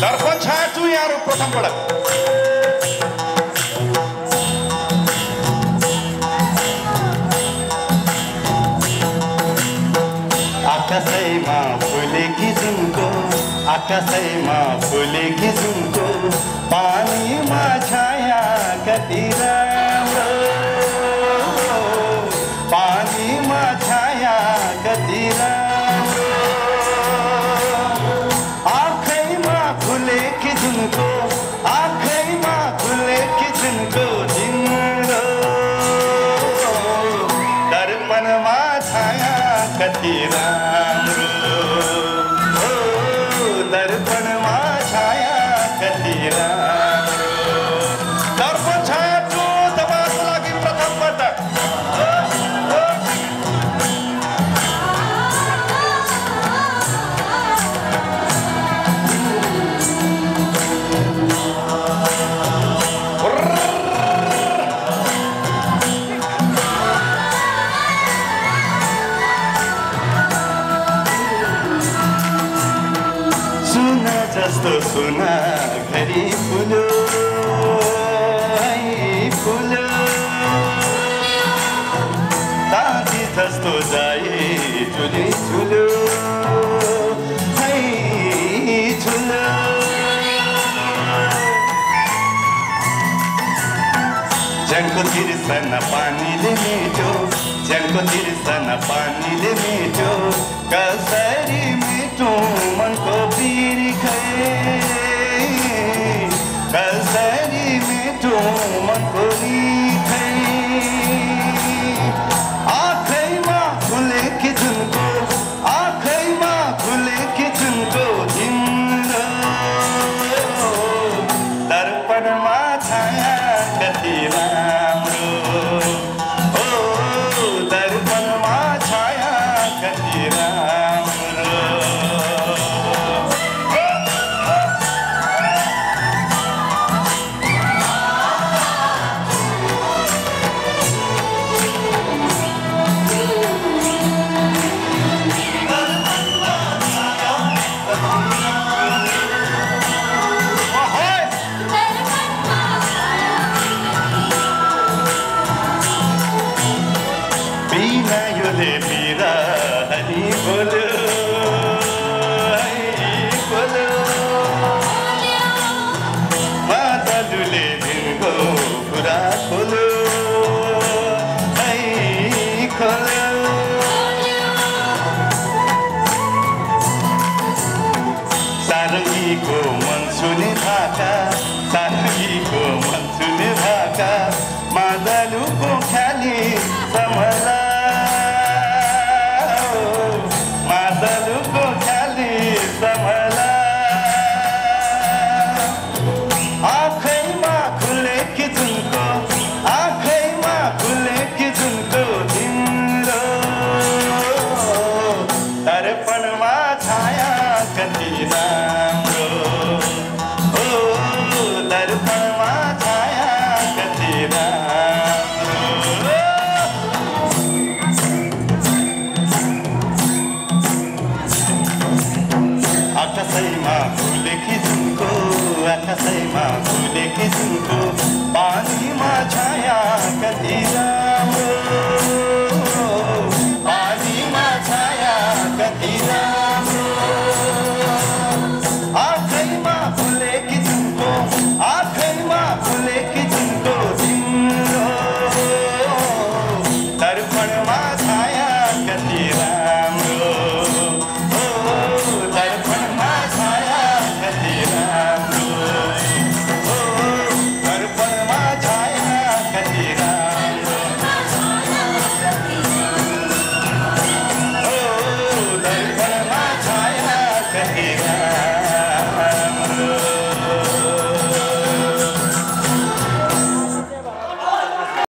दर्पण छाया टु यहाँहरू प्रथम पटक आकाशैमा फुलेकी जुनको आकाशैमा फुलेकी जुनको पानीमा छाया कति राम्रो पानीमा छाया कति राम्रो आँखैमा फुलेकी जुनको आँखैमा फुलेकी जुनको जिम्रो दर्पणमा छाया कति राम्रो दर्पणमा छाया कति राम्रो दर्पण छाया टु तपाईँको लागि प्रथम पटक जस्तो सुना घरी फुलो फुलो ताती जस्तो जाए झुली झुलो झुलो ज्यानको तिर्सना पानीले मेट्यो ज्यानको तिर्सना पानीले मेट्यो कसरी मेटो मनको बिर्खै कसरी मेटो मनको बिर्खै आँखैमा फुलेकी जुनको आँखैमा फुलेकी जुनको तिम्रो दर्पणमा छाया कति राम्रो दर्पणमा छाया कति राम्रो सारङ्गीको मन सुने भाका सारङ्गीको मन सुने भाका मादलुको ख्याली सम्हाला मादलुको ख्याली सम्हाला आँखैमा खुलेकी जुनको आँखैमा खुलेकी जुनको तिम्रो दर्पणमा छाया कति राम्रो दर्पणमा छाया कति राम्रो आकाशैमा फुलेकी जुनको आकाशैमा फुलेकी जुनको पानीमा छाया कति राम्रो पानीमा छाया कति राम्रो आँखैमा फुलेकी जुनको आँखैमा फुलेकी जुनको तिम्रो दर्पणमा